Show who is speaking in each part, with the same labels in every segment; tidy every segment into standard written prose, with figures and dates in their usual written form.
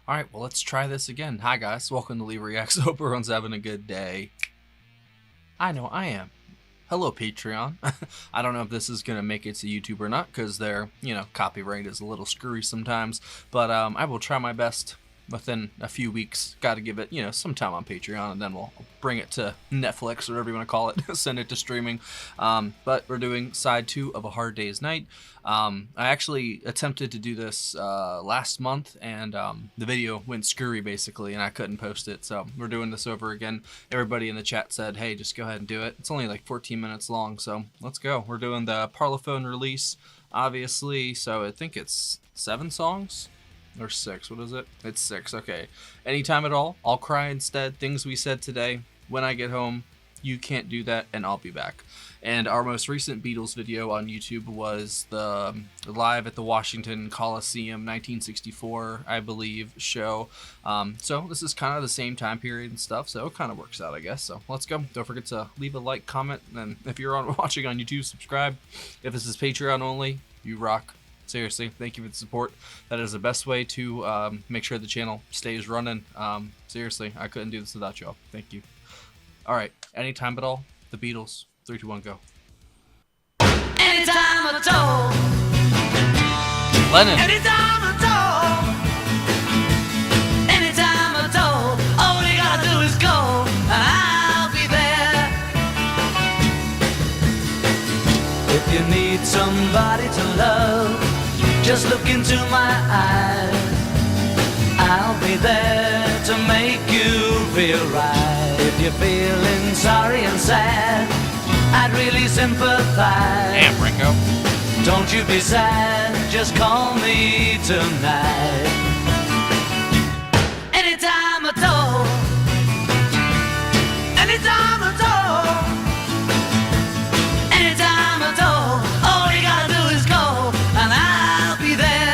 Speaker 1: Alright, well, let's try this again. Hi, guys. Welcome to Lee Reacts. Hope everyone's having a good day. I know I am. Hello, Patreon. I don't know if this is going to make it to YouTube or not, because their, copyright is a little screwy sometimes. But I will try my best within a few weeks. Got to give it, some time on Patreon, and then we'll bring it to Netflix, or whatever you want to call it. Send it to streaming. But we're doing side 2 of A Hard Day's Night. I actually attempted to do this last month, and the video went screwy, basically, and I couldn't post it. So we're doing this over again. Everybody in the chat said, hey, just go ahead and do it. It's only like 14 minutes long, so let's go. We're doing the Parlophone release, obviously. So I think it's 7 songs. Or 6, what is it? It's 6, okay. Anytime at all, I'll cry instead. Things we said today. When I get home, you can't do that, and I'll be back. And our most recent Beatles video on YouTube was the live at the Washington Coliseum 1964, I believe, show. So this is kind of the same time period and stuff, so it kind of works out, I guess. So let's go. Don't forget to leave a like, comment, and if you're watching on YouTube, subscribe. If this is Patreon only, you rock. Seriously, thank you for the support. That is the best way to make sure the channel stays running. Seriously, I couldn't do this without y'all. Thank you. Alright, anytime at all, the Beatles. 3, 2, 1, go.
Speaker 2: Anytime at all.
Speaker 1: Lennon.
Speaker 2: Anytime at all. Anytime at all. All you gotta do is go, and I'll be there. If you need somebody to love, just look into my eyes. I'll be there to make you feel right. If you're feeling sorry and sad, I'd really sympathize.
Speaker 1: Damn, Ringo.
Speaker 2: Don't you be sad, just call me tonight. Anytime at all. Anytime at all. Anytime at all. All you gotta do is go, and I'll be there.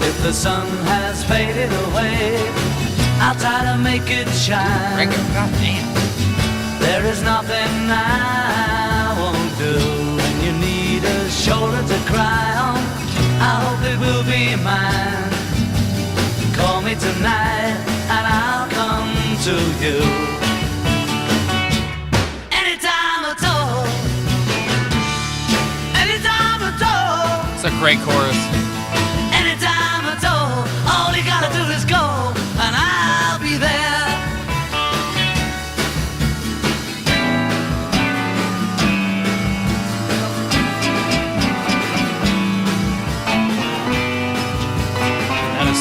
Speaker 2: If the sun has faded away, I'll try to make it shine.
Speaker 1: Ringo, goddamn.
Speaker 2: There is nothing I won't do. When you need a shoulder to cry on, I hope it will be mine. Call me tonight and I'll come to you. Anytime at all. Anytime at all.
Speaker 1: It's a great chorus.
Speaker 2: Anytime at all. All you gotta do is go, and I'll be there.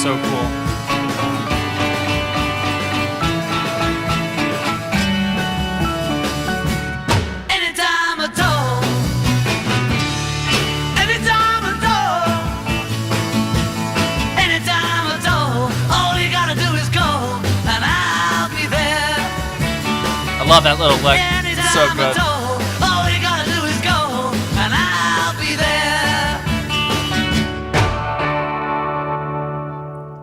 Speaker 1: So cool.
Speaker 2: Anytime at all. Anytime at all. Anytime at all. All you gotta do is go, and I'll be there.
Speaker 1: I love that little lick. It's so
Speaker 2: Anytime
Speaker 1: good.
Speaker 2: at all. All you gotta do is go, and I'll be there.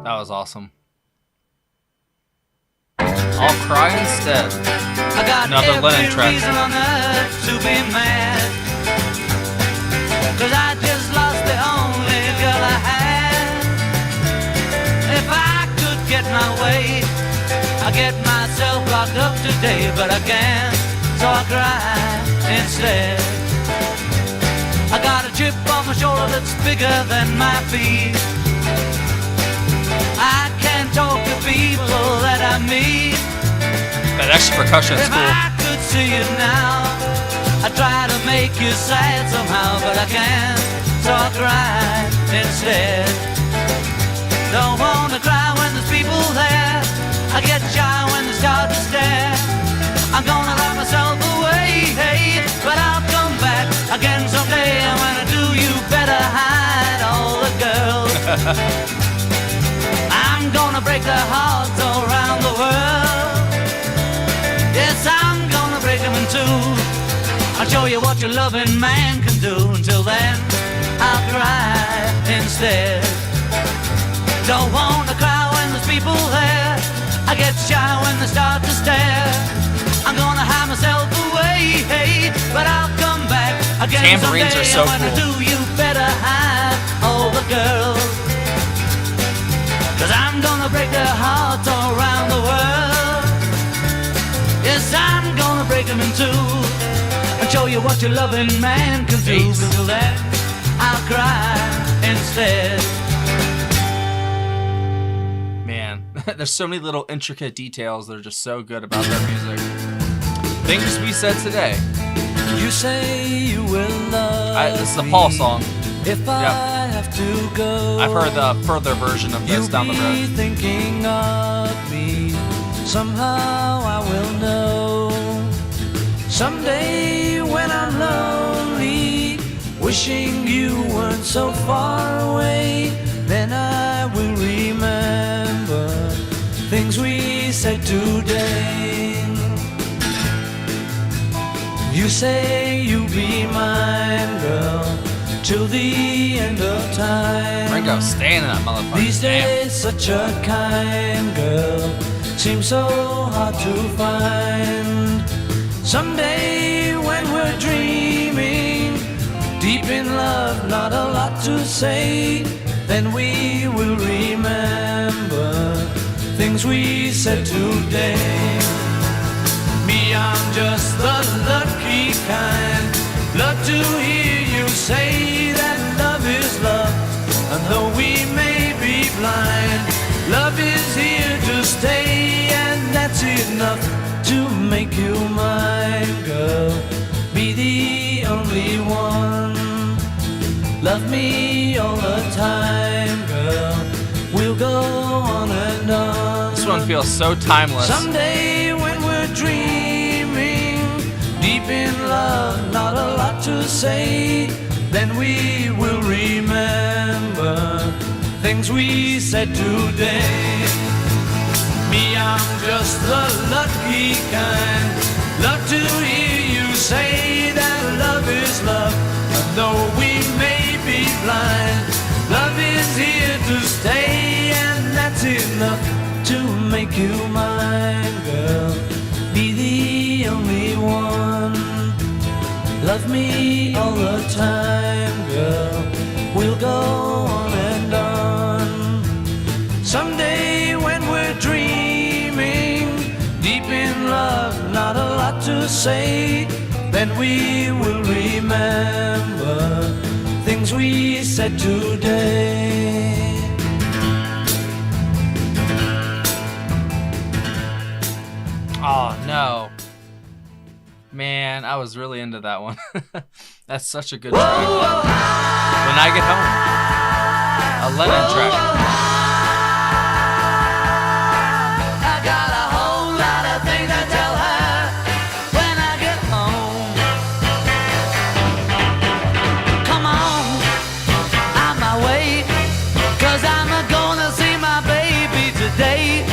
Speaker 1: That was awesome. I'll cry instead.
Speaker 2: I got
Speaker 1: Another Lennon
Speaker 2: every
Speaker 1: track.
Speaker 2: reason on earth to be mad, 'cause I just lost the only girl I had. If I could get my way, I'd get myself locked up today, but I can't, so I cry instead. I got a chip on my shoulder that's bigger than my feet. I can't talk to people that I meet.
Speaker 1: That extra percussion's
Speaker 2: If
Speaker 1: cool.
Speaker 2: I could see you now, I'd try to make you sad somehow, but I can't, so I cry instead. Don't wanna cry when there's people there. I get shy when they start to stare. I'm gonna lock myself away, hey, but I'll come back again someday. And when I do, you better hide all the girls. I'm gonna break their hearts all around the world. Yes, I'm gonna break them in two. I'll show you what your loving man can do. Until then, I'll cry instead. Don't wanna cry when there's people there. I get shy when they start to stare. I'm gonna hide myself away, hey, but I'll again
Speaker 1: Tambourines
Speaker 2: someday.
Speaker 1: are so
Speaker 2: And when I
Speaker 1: cool.
Speaker 2: do, you better hide all the girls. 'cause I'm gonna break their hearts all around the world. Yes, I'm gonna break them in two and show you what your loving man can do. Until then, I'll cry instead.
Speaker 1: Man, there's so many little intricate details that are just so good about their music. Things we said today.
Speaker 2: You say you will love
Speaker 1: This is the Paul song.
Speaker 2: if I have to go.
Speaker 1: I've heard the further version of this down the
Speaker 2: You'll be
Speaker 1: road.
Speaker 2: thinking of me. Somehow I will know. Someday when I'm lonely, wishing you weren't so far away, then I will remember things we said today. You say you'll be mine, girl, till the end of time.
Speaker 1: Ringo, stay in that motherfucker.
Speaker 2: These
Speaker 1: Damn.
Speaker 2: days, such a kind girl seems so hard to find. Someday when we're dreaming, deep in love, not a lot to say, then we will remember things we said today. Me, I'm just the lucky kind. Love to hear you say that love is love. And though we may be blind, love is here to stay, and that's enough to make you mine, girl. Be the only one. Love me all the time, girl. We'll go on and on.
Speaker 1: This one feels so timeless.
Speaker 2: Someday when we're dreaming, deep in love, not a lot to say, then we will remember things we said today. Me, I'm just the lucky kind. Love to hear you say that love is love. And though we may be blind, love is here to stay, and that's enough to make you mine, girl. Be the only one. Love me all the time, girl. We'll go on and on. Someday when we're dreaming, deep in love, not a lot to say, then we will remember things we said today.
Speaker 1: Oh, no. Man, I was really into that one. That's such a good track. When I Get Home. A Lennon track.
Speaker 2: I got a whole lot of things to tell her when I get home. Come on, on my way, 'cause I'm gonna see my baby today.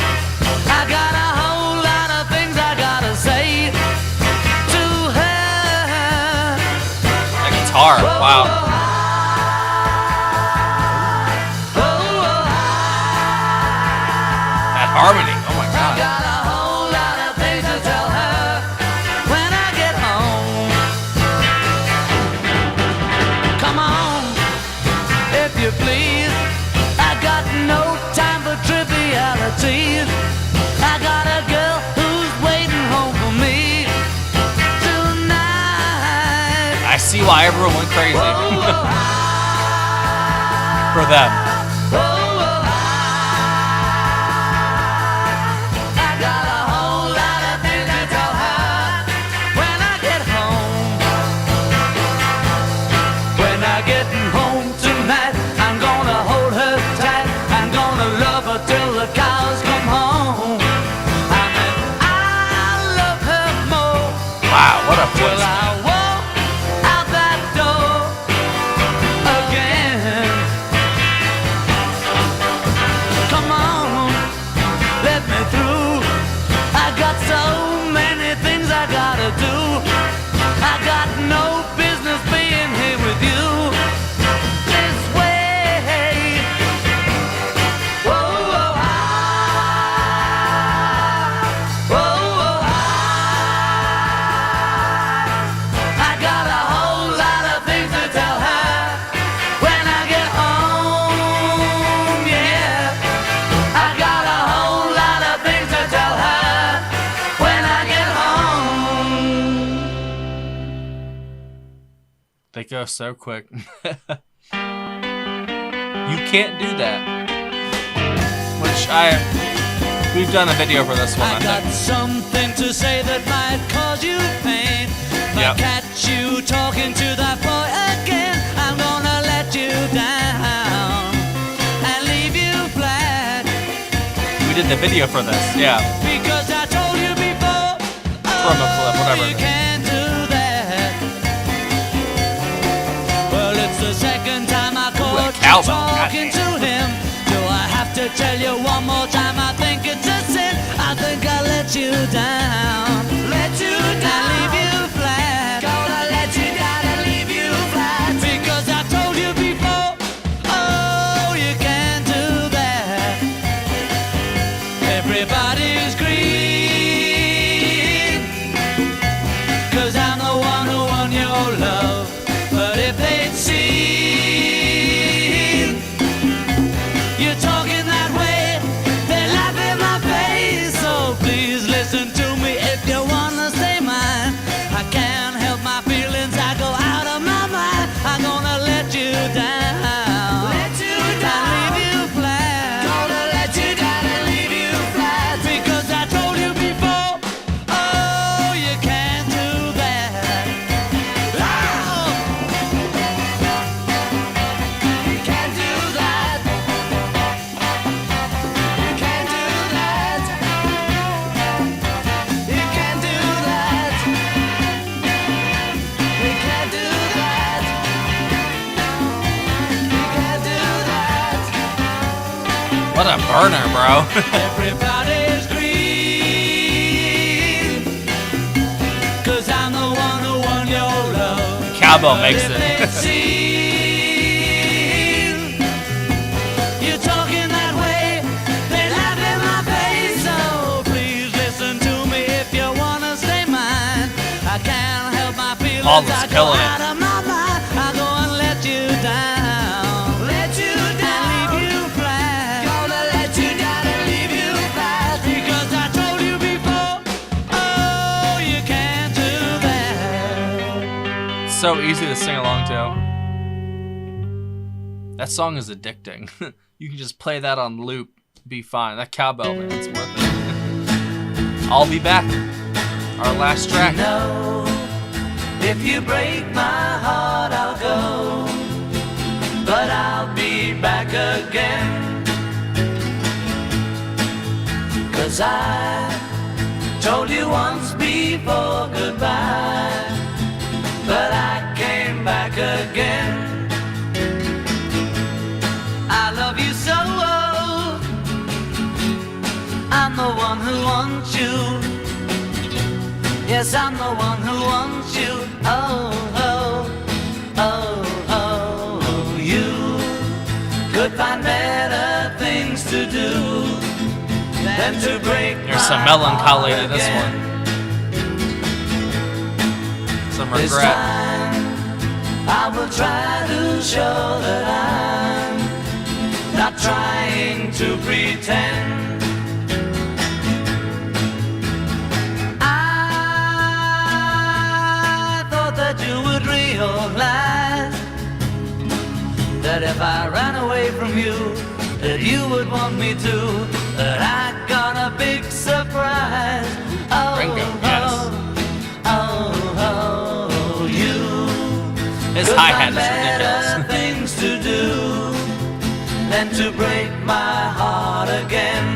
Speaker 2: I got a whole lot of things I gotta say to her.
Speaker 1: That guitar, wow. That harmony, oh my
Speaker 2: I
Speaker 1: god.
Speaker 2: got a whole lot of things to tell her when I get home. Come on, if you please. I got no time for trivialities. I got a girl who's waiting home for me tonight.
Speaker 1: I see why everyone went crazy. For them.
Speaker 2: I got a whole lot of things to tell her when I get home. When I get home tonight, I'm gonna hold her tight. I'm gonna love her till the cows come home. I mean, I love her more.
Speaker 1: Wow, what a
Speaker 2: Till
Speaker 1: voice.
Speaker 2: I walk out that door again. Come on, let me through. I got so many things I gotta do. I got no business being here with you this way. Whoa, whoa, whoa, whoa, I got a whole lot of things to tell her when I get home, yeah.
Speaker 1: They go so quick. You can't do that. Which we've done a video for this one, I
Speaker 2: got
Speaker 1: think.
Speaker 2: something to say that might cause you pain. But catch you talking to that boy again, I'm gonna let you down and leave you flat.
Speaker 1: We did the video for this, yeah.
Speaker 2: Because I told you before,
Speaker 1: From a clip, whatever.
Speaker 2: you can't do that. Well, it's the second time I caught you talking to him. Do I have to tell you one more time? I think it's a sin. I think I let you down. Let you down. Leave you flat. Gonna let you down and leave you flat. Because I told you before, oh, you can't do that. Everybody's green, 'cause I'm the one who won your love. But if they'd seen you talking that way, they laugh in my face. So please listen to me if you wanna stay mine. I can't help my feelings, I go out of my mind. I'm gonna let you down. Let you down. Leave you flat. Gonna let you down and leave you flat. Because I told you before, oh, you can't do that. Oh! You can't do that. You can't do that. You can't do that. You can't do that. You can't do that.
Speaker 1: What a burner, bro.
Speaker 2: Everybody's green, 'cause I'm the one who won your love.
Speaker 1: Cowbell makes
Speaker 2: If
Speaker 1: it.
Speaker 2: they'd seen you talking that way, they laugh in my face. So please listen to me if you wanna stay mine. I can't help my feelings.
Speaker 1: Paul is
Speaker 2: I go
Speaker 1: killing it.
Speaker 2: out of my mind. I go and let you down. Let you down. And leave you flat. Gonna let you down and leave you flat. Because I told you before, oh, you can't do that.
Speaker 1: So easy to sing along to. That song is addicting. You can just play that on loop, be fine. That cowbell, man, it's worth it. I'll be back. Our last track.
Speaker 2: No, if you break my heart, I'll go, but I'll be back again. 'Cause I told you once before goodbye, but I came back again. I love you so, I'm the one who wants you. Yes, I'm the one who wants you. Oh, oh, oh, oh. You could find better things to do than to break
Speaker 1: There's
Speaker 2: my
Speaker 1: some melancholy
Speaker 2: heart
Speaker 1: to this
Speaker 2: again.
Speaker 1: one. Some
Speaker 2: This
Speaker 1: regret.
Speaker 2: time I will try to show that I'm not trying to pretend. I thought that you would realize that if I ran away from you, that you would want me to. That I got a big surprise. Oh,
Speaker 1: Ringo, yes.
Speaker 2: oh, oh, you.
Speaker 1: His
Speaker 2: could
Speaker 1: hi-hat
Speaker 2: find
Speaker 1: is
Speaker 2: better
Speaker 1: ridiculous.
Speaker 2: things to do than to break my heart again.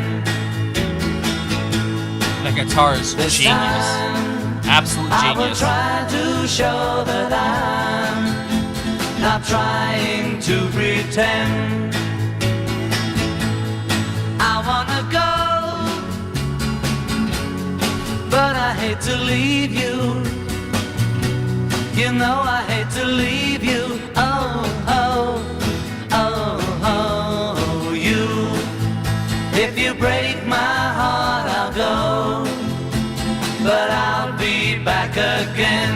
Speaker 1: That guitar is
Speaker 2: This
Speaker 1: genius.
Speaker 2: time
Speaker 1: Absolute
Speaker 2: I will
Speaker 1: genius.
Speaker 2: try to show that I'm not trying to pretend. I wanna go, but I hate to leave you. You know I hate to leave you. Oh, oh, oh, oh, you. If you break my heart, I'll go, but I'll be back again.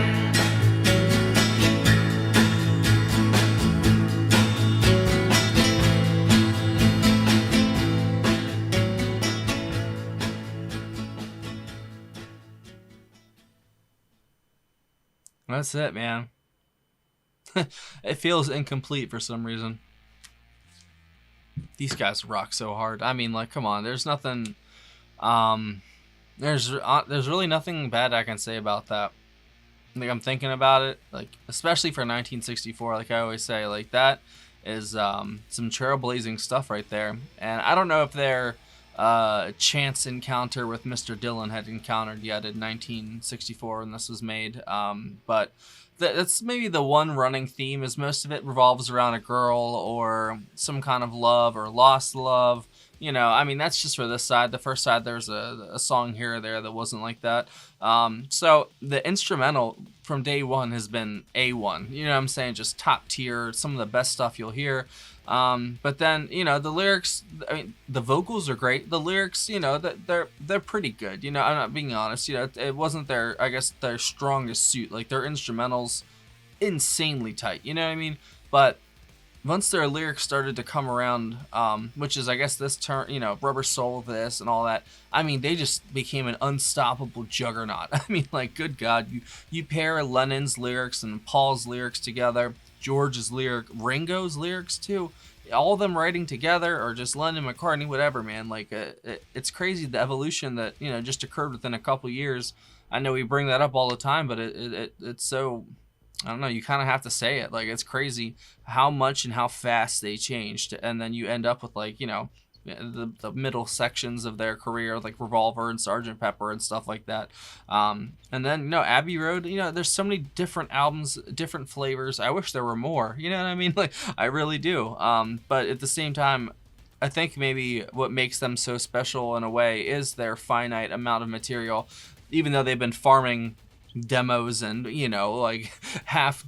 Speaker 1: That's it, man. it feels incomplete for some reason. These guys rock so hard. I mean, like, come on. There's nothing. There's really nothing bad I can say about that. Like, I'm thinking about it, like, especially for 1964. Like I always say, like, that is some trailblazing stuff right there. And I don't know if their chance encounter with Mr. Dylan had encountered yet in 1964 when this was made. But that's maybe the one running theme, is most of it revolves around a girl or some kind of love or lost love. You know, I mean, that's just for this side. The first side, there's a song here or there that wasn't like that. So the instrumental from day one has been A1. You know what I'm saying? Just top tier, some of the best stuff you'll hear. But then, you know, the lyrics, I mean, the vocals are great. The lyrics, you know, they're pretty good. You know, I'm not being honest. You know, it wasn't I guess, their strongest suit. Like, their instrumentals, insanely tight. You know what I mean? But once their lyrics started to come around, which is, I guess, this term, you know, Rubber Soul, this and all that, I mean, they just became an unstoppable juggernaut. I mean, like, good God, you pair Lennon's lyrics and Paul's lyrics together, George's lyric, Ringo's lyrics too, all of them writing together, or just Lennon, McCartney, whatever, man. Like, it's crazy the evolution that, you know, just occurred within a couple years. I know we bring that up all the time, but it's so, I don't know, you kind of have to say it. Like, it's crazy how much and how fast they changed. And then you end up with, like, you know, the middle sections of their career, like Revolver and Sgt. Pepper and stuff like that. And then, you know, Abbey Road, you know, there's so many different albums, different flavors. I wish there were more, you know what I mean? Like, I really do. But at the same time, I think maybe what makes them so special in a way is their finite amount of material, even though they've been farming demos and, you know, like half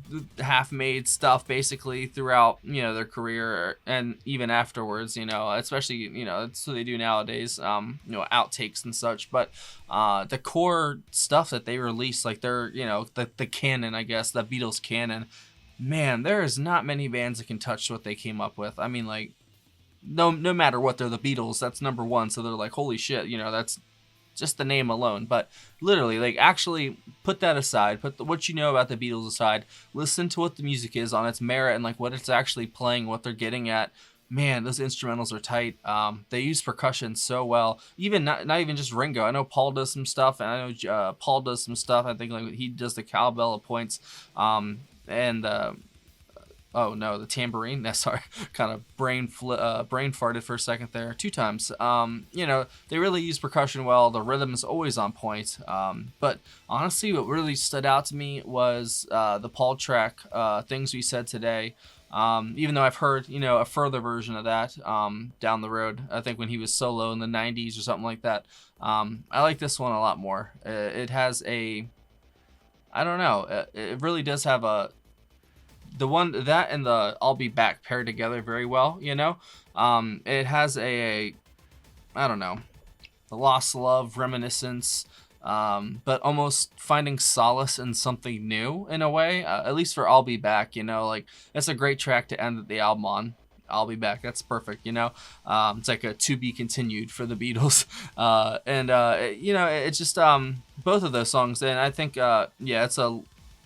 Speaker 1: made stuff basically throughout, you know, their career and even afterwards, you know, especially, you know, that's what they do nowadays, you know, outtakes and such. But the core stuff that they release, like their, you know, the canon, I guess, the Beatles canon, man, there is not many bands that can touch what they came up with. I mean, like, no matter what, they're the Beatles, that's number one, so they're like, holy shit, you know, that's just the name alone. But literally, like, actually put that aside, put what you know about the Beatles aside, listen to what the music is on its merit and like what it's actually playing, what they're getting at. Man, those instrumentals are tight. They use percussion so well. Even not even just Ringo. I know Paul does some stuff, and I know Paul does some stuff. I think like he does the cowbell at points, and oh no, the tambourine. That's sorry, kind of brain farted for a second there. 2 times. You know, they really use percussion well. The rhythm is always on point. But honestly, what really stood out to me was the Paul track, "Things We Said Today." Even though I've heard, you know, a further version of that down the road. I think when he was solo in the 90s or something like that. I like this one a lot more. It has I don't know. It really does have the one that and the "I'll Be Back" paired together very well, you know. It has I don't know, the lost love reminiscence, but almost finding solace in something new in a way, at least for "I'll Be Back," you know. Like, that's a great track to end the album on. "I'll Be Back," that's perfect, you know. It's like a to be continued for the Beatles. You know, it's just both of those songs, and I think it's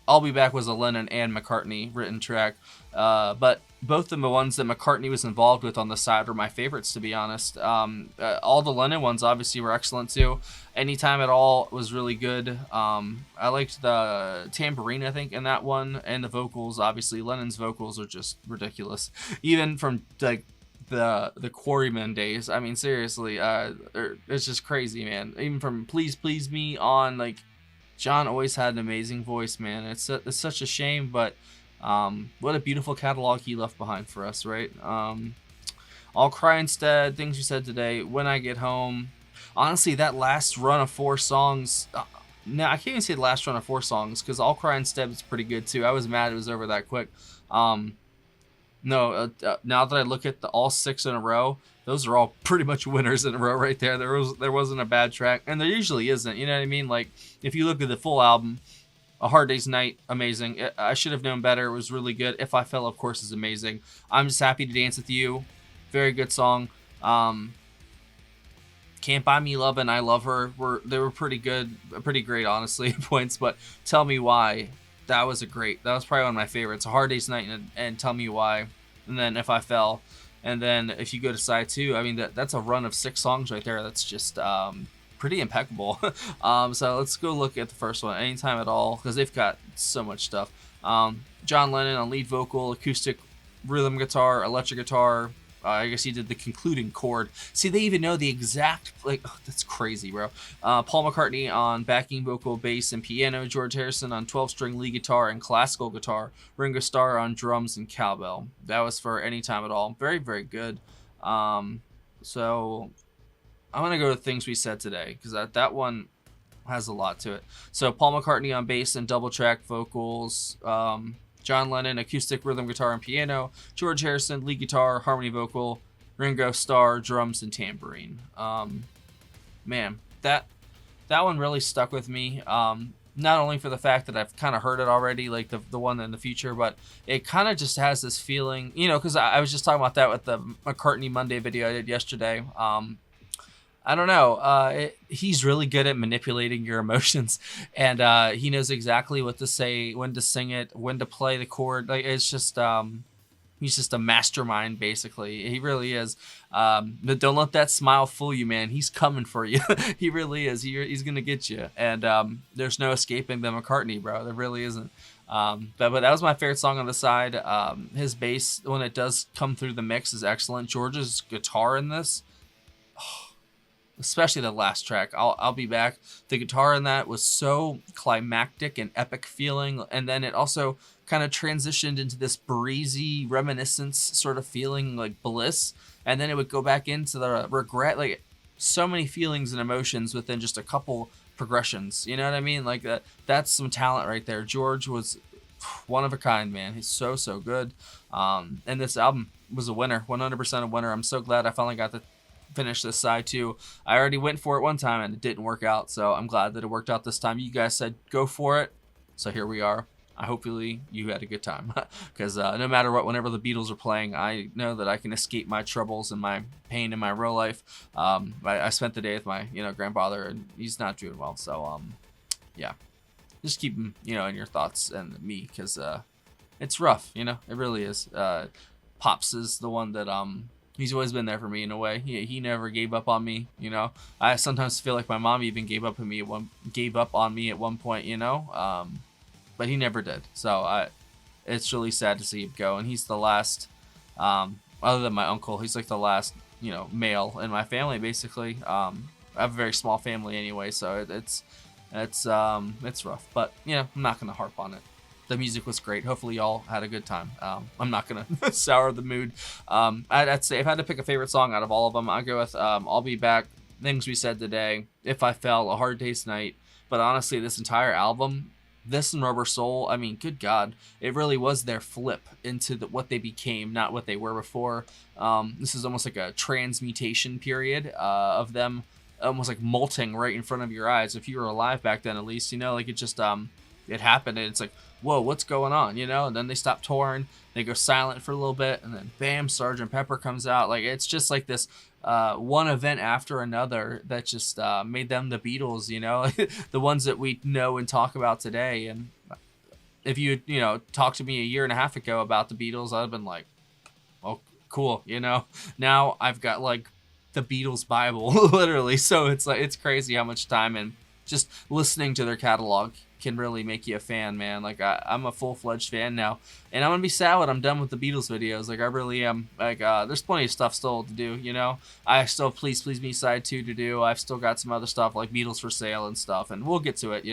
Speaker 1: "I'll Be Back" was a Lennon and McCartney written track, but both of the ones that McCartney was involved with on the side were my favorites, to be honest. All the Lennon ones obviously were excellent too. "Anytime at All" was really good. I liked the tambourine, I think, in that one, and the vocals. Obviously, Lennon's vocals are just ridiculous, even from like the Quarrymen days. I mean, seriously, it's just crazy, man. Even from "Please Please Me" on, like, John always had an amazing voice, man. It's such a shame, but what a beautiful catalog he left behind for us, right? "I'll Cry Instead," "Things You Said Today," "When I Get Home." Honestly, that last run of 4 songs, no, I can't even say the last run of 4 songs, because "I'll Cry Instead" is pretty good too. I was mad it was over that quick. No, now that I look at all 6 in a row, those are all pretty much winners in a row right there. There wasn't a bad track, and there usually isn't. You know what I mean? Like, if you look at the full album, "A Hard Day's Night," amazing. I Should Have Known Better, it was really good. "If I Fell," of course, is amazing. "I'm Just Happy to Dance with You," very good song. "Can't Buy Me Lovin'," "I Love Her," they were pretty good, pretty great, honestly, points. But "Tell Me Why," That was that was probably one of my favorites. A Hard Day's Night and Tell Me Why, and then If I Fell, and then if you go to side two, I mean that's a run of 6 songs right there. That's just pretty impeccable. So let's go look at the first one, Anytime at All, because they've got so much stuff. John Lennon on lead vocal, acoustic, rhythm guitar, electric guitar. I guess he did the concluding chord. See, they even know the exact, like, oh, that's crazy, bro. Paul McCartney on backing vocal, bass, and piano. George Harrison on 12-string lead guitar and classical guitar. Ringo Starr on drums and cowbell. That was for Anytime at All. Very, very good. So I'm going to go to things we said today, because that one has a lot to it. So Paul McCartney on bass and double track vocals. John Lennon, acoustic, rhythm guitar, and piano. George Harrison, lead guitar, harmony vocal. Ringo Starr, drums and tambourine. Man, that one really stuck with me. Not only for the fact that I've kind of heard it already, like the one in the future, but it kind of just has this feeling, because I was just talking about that with the McCartney Monday video I did yesterday. I don't know. He's really good at manipulating your emotions, and he knows exactly what to say, when to sing it, when to play the chord. Like, it's just, he's just a mastermind, basically. He really is. But don't let that smile fool you, man. He's coming for you. He really is. He's gonna get you, and there's no escaping the McCartney, bro. There really isn't. But that was my favorite song on the side. His bass, when it does come through the mix, is excellent. George's guitar in this, especially the last track, I'll Be Back. The guitar in that was so climactic and epic feeling, and then it also kind of transitioned into this breezy reminiscence sort of feeling, like bliss, and then it would go back into the regret. Like, so many feelings and emotions within just a couple progressions, you know what I mean? Like, that's some talent right there. George was one of a kind, man. He's so good. And this album was a winner, 100% a winner. I'm so glad I finally got to finish this side too. I already went for it one time and it didn't work out, so I'm glad that it worked out this time. You guys said go for it, so here we are. Hopefully you had a good time, because no matter what, whenever the Beatles are playing, I know that I can escape my troubles and my pain in my real life. I spent the day with my grandfather, and he's not doing well, so yeah, just keep him in your thoughts and me, because it's rough. It really is. Pops is the one that he's always been there for me in a way. He never gave up on me. I sometimes feel like my mom even gave up on me at one point. But he never did. So it's really sad to see him go. And he's the last, other than my uncle, he's like the last male in my family, basically. I have a very small family anyway, so it's rough. But I'm not gonna harp on it. The music was great. Hopefully y'all had a good time. I'm not gonna sour the mood. I'd say if I had to pick a favorite song out of all of them, I'd go with I'll Be Back, Things We Said Today, If I Fell, A Hard Day's Night. But honestly, this entire album, this and Rubber Soul, I mean, good God, it really was their flip into what they became, not what they were before. This is almost like a transmutation period of them almost like molting right in front of your eyes. If you were alive back then, at least, like it just it happened, and it's like, whoa, what's going on, and then they stop touring, they go silent for a little bit, and then bam, Sgt. Pepper comes out. Like, it's just like this one event after another that just made them the Beatles, the ones that we know and talk about today. And if you talked to me a year and a half ago about the Beatles, I'd have been like, well, cool. Now I've got like the Beatles Bible literally. So it's like, it's crazy how much time and just listening to their catalog can really make you a fan, man. Like, I'm a full-fledged fan now, and I'm gonna be sad when I'm done with the Beatles videos. Like, I really am. Like, there's plenty of stuff still to do. I still have Please Please Me side 2 to do. I've still got some other stuff like Beatles for Sale and stuff, and we'll get to it.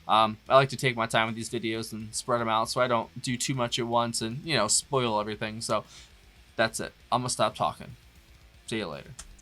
Speaker 1: I like to take my time with these videos and spread them out, so I don't do too much at once and spoil everything. So that's it. I'm gonna stop talking. See you later.